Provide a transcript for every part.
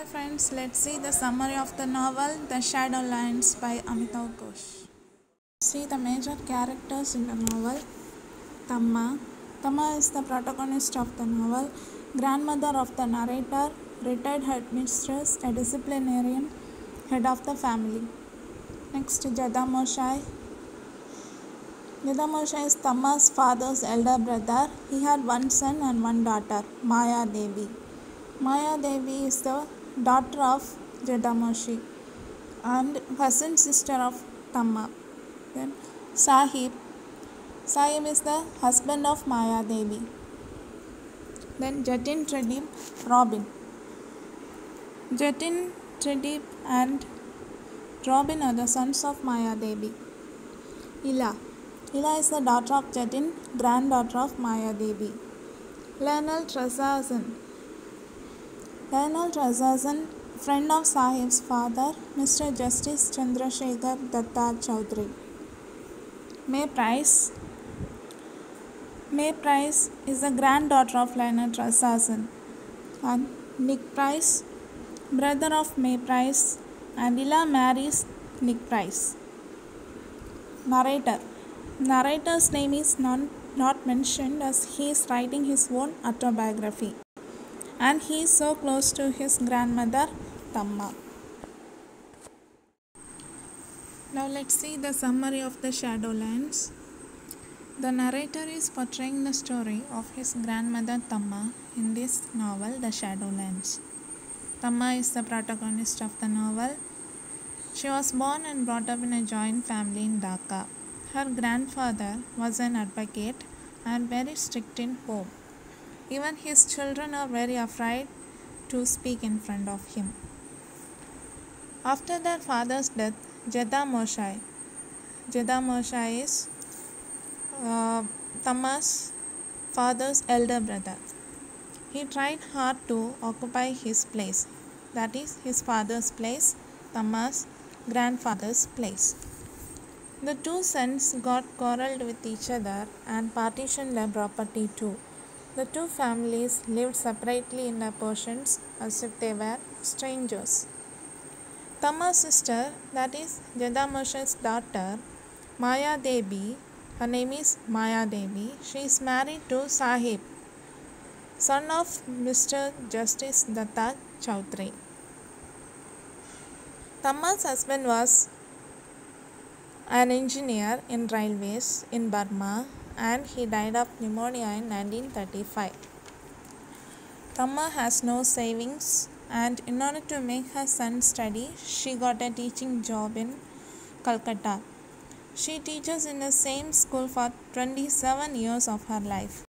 Hi friends, let's see the summary of the novel The Shadowlands by Amitav Ghosh. See the major characters in the novel. Tamma. Tamma is the protagonist of the novel, grandmother of the narrator, retired headmistress, a disciplinarian, head of the family. Next, Jadamoshai. Jadamoshai is Tamma's father's elder brother. He had one son and one daughter, Maya Devi. Maya Devi is the daughter of Jadamoshi and cousin sister of Tamma. Then Sahib. Sahib is the husband of Maya Devi. Then Jatin, Tridip, Robin. Jatin, Tridip and Robin are the sons of Maya Devi. Ila. Ila is the daughter of Jatin, granddaughter of Maya Devi. Lionel Trazazan. Lionel Trazazan, friend of Sahib's father, Mr. Justice Chandrasekhar Datta Chowdhury. May Price. May Price is the granddaughter of Lionel Trazazan. And Nick Price, brother of May Price, and Ila marries Nick Price. Narrator. Narrator's name is not mentioned as he is writing his own autobiography. And he is so close to his grandmother, Tamma. Now let's see the summary of the Shadowlands. The narrator is portraying the story of his grandmother Tamma in this novel, The Shadowlands. Tamma is the protagonist of the novel. She was born and brought up in a joint family in Dhaka. Her grandfather was an advocate and very strict in home. Even his children are very afraid to speak in front of him. After their father's death, Jadamoshai is Tamma's father's elder brother. He tried hard to occupy his place, that is, his father's place, Tamma's grandfather's place. The two sons got quarreled with each other and partitioned their property too. The two families lived separately in their portions as if they were strangers. Tamma's sister, that is Jadamoshai's daughter, Maya Devi, her name is Maya Devi, she is married to Sahib, son of Mr. Justice Datta Chowdhury. Tamma's husband was an engineer in railways in Burma and he died of pneumonia in 1935. Tamma has no savings and in order to make her son study, she got a teaching job in Calcutta. She teaches in the same school for 27 years of her life.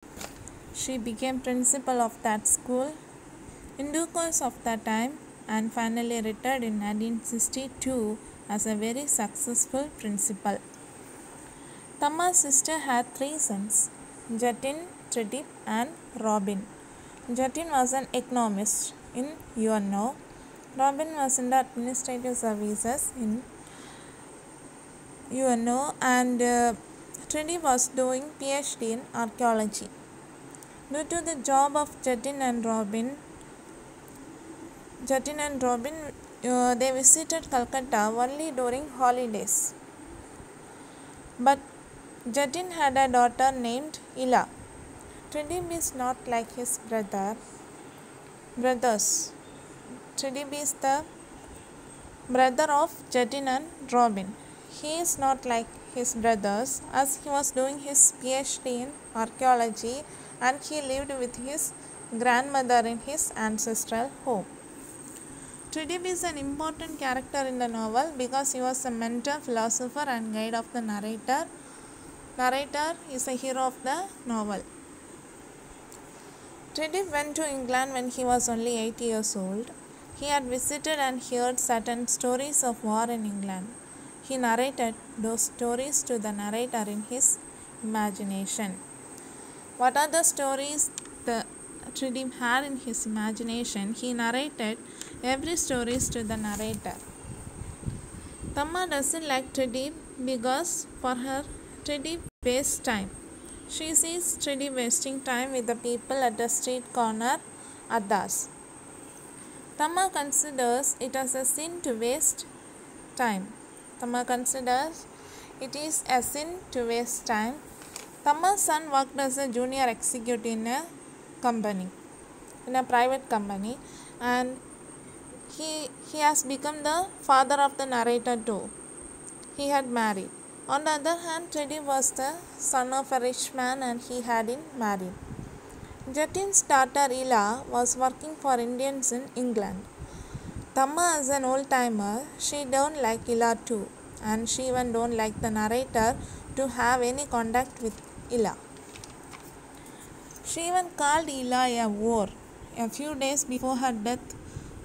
She became principal of that school in due course of that time and finally retired in 1962 as a very successful principal. Tamma's sister had three sons, Jatin, Tridip and Robin. Jatin was an economist in UNO. Robin was in the administrative services in UNO and Tridip was doing PhD in archaeology. Due to the job of Jatin and Robin, they visited Calcutta only during holidays. But Jatin had a daughter named Ila. Tridip is not like his brothers. Tridip is the brother of Jatin and Robin. He is not like his brothers as he was doing his PhD in archaeology and he lived with his grandmother in his ancestral home. Tridip is an important character in the novel because he was a mentor, philosopher and guide of the narrator. Narrator is a hero of the novel. Tridip went to England when he was only 8 years old. He had visited and heard certain stories of war in England. He narrated those stories to the narrator in his imagination. What are the stories the Tridip had in his imagination? He narrated every story to the narrator. Tamma doesn't like Tridip because for her Tridip wastes time. She sees Tridip wasting time with the people at the street corner Adas. Tama considers it as a sin to waste time. Tama considers it is a sin to waste time. Tama's son worked as a junior executive in a company, in a private company, and he has become the father of the narrator too. He had married. On the other hand, Teddy was the son of a rich man and he hadn't married. Jatin's daughter Ila was working for Indians in England. Tama is an old timer. She don't like Ila too, and she even don't like the narrator to have any contact with Ila. She even called Ila a whore. A few days before her death,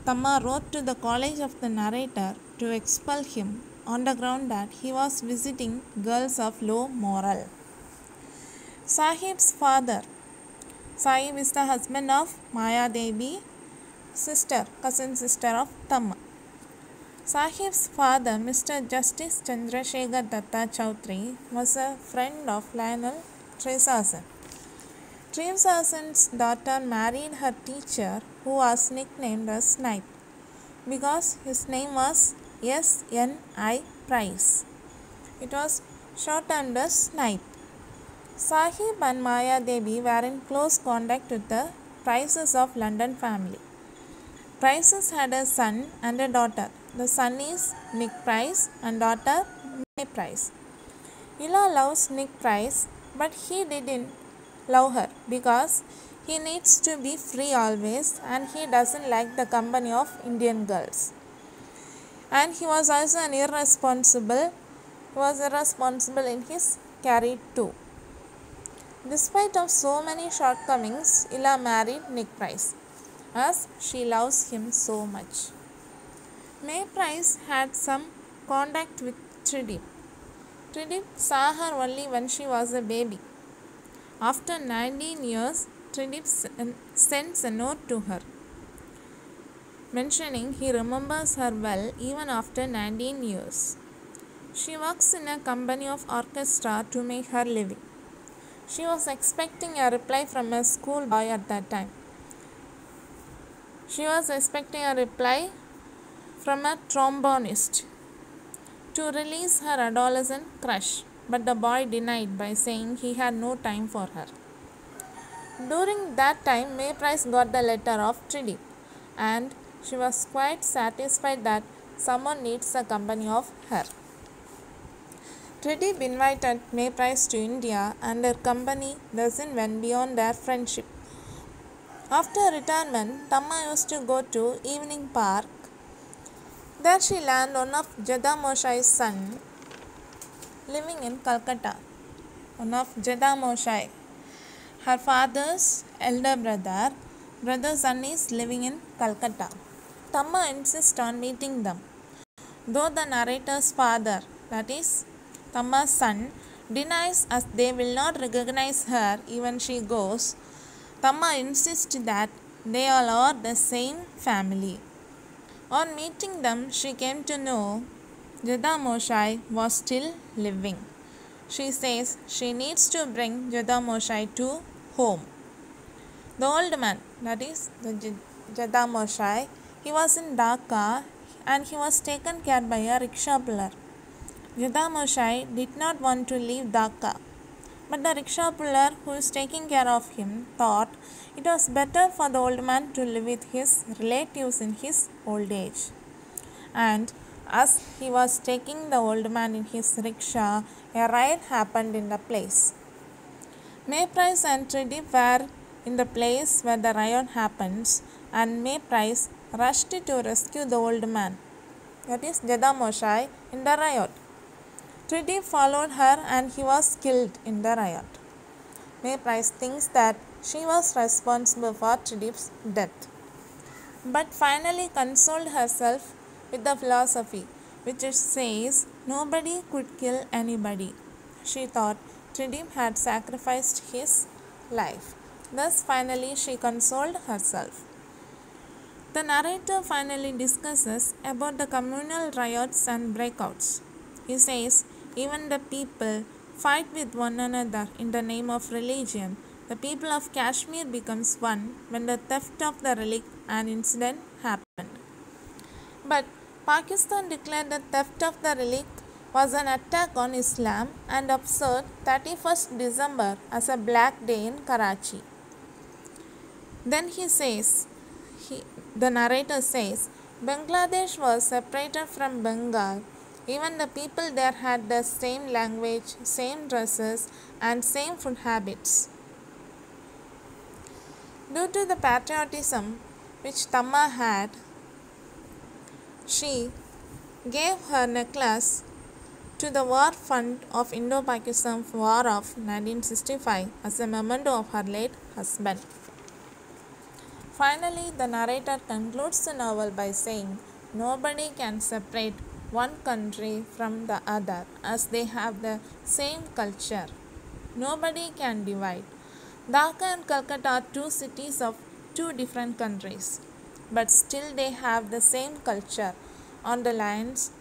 Tama wrote to the college of the narrator to expel him on the ground that he was visiting girls of low moral. Sahib's father. Sahib is the husband of Maya Devi, cousin sister of Tama. Sahib's father, Mr. Justice Chandrasekhar Datta Chowdhury, was a friend of Lionel Tresasen. Tresasen's daughter married her teacher, who was nicknamed as Snipe because his name was S.N.I. Price. It was shortened as Snipe. Sahib and Maya Devi were in close contact with the Prices of London family. Prices had a son and a daughter. The son is Nick Price and daughter May Price. Ila loves Nick Price, but he didn't love her because he needs to be free always and he doesn't like the company of Indian girls. And he was also irresponsible in his career too. Despite of so many shortcomings, Ila married Nick Price as she loves him so much. May Price had some contact with Tridip. Tridip saw her only when she was a baby. After 19 years, Tridip sends a note to her, mentioning he remembers her well even after 19 years. She works in a company of orchestra to make her living. She was expecting a reply from a schoolboy at that time. She was expecting a reply from a trombonist to release her adolescent crush, but the boy denied by saying he had no time for her. During that time, May Price got the letter of Tridip, and she was quite satisfied that someone needs the company of her. Tridip invited May Price to India, and her company doesn't went beyond their friendship. After retirement, Tama used to go to Evening Park. There she learned one of Jada Moshai's son living in Calcutta. One of Jada Moshai, her father's elder brother's son is living in Calcutta. Tama insists on meeting them. Though the narrator's father, that is Tama's son, denies as they will not recognize her even she goes, Tama insists that they all are the same family. On meeting them, she came to know Jada Moshai was still living. She says she needs to bring Jada Moshai to home. The old man, that is the Jada Moshai, he was in Dhaka and he was taken care by a rickshaw puller. Jada Moshai did not want to leave Dhaka, but the rickshaw puller who is taking care of him thought it was better for the old man to live with his relatives in his old age. And as he was taking the old man in his rickshaw, a riot happened in the place. May Price and Tridip were in the place where the riot happens, and May Price rushed to rescue the old man, that is Jada Moshai, in the riot. Tridip followed her and he was killed in the riot. May Price thinks that she was responsible for Tridip's death, but finally consoled herself with the philosophy which says nobody could kill anybody. She thought Tridip had sacrificed his life. Thus finally she consoled herself. The narrator finally discusses about the communal riots and breakouts. He says even the people fight with one another in the name of religion. The people of Kashmir becomes one when the theft of the relic an incident happened. But Pakistan declared the theft of the relic was an attack on Islam and observed 31st December as a black day in Karachi. Then the narrator says, Bangladesh was separated from Bengal. Even the people there had the same language, same dresses, and same food habits. Due to the patriotism which Tama had, she gave her necklace to the War Fund of Indo-Pakistan War of 1965 as a memento of her late husband. Finally, the narrator concludes the novel by saying, nobody can separate one country from the other as they have the same culture. Nobody can divide. Dhaka and Calcutta are two cities of two different countries, but still they have the same culture. On the lines,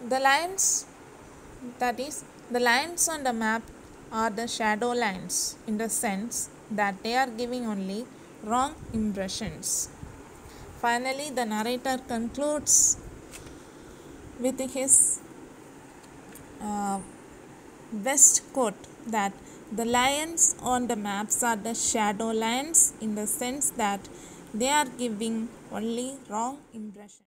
the lines on the map are the shadow lines in the sense that they are giving only wrong impressions. Finally, the narrator concludes with his best quote that the lines on the maps are the shadow lines in the sense that they are giving only wrong impression.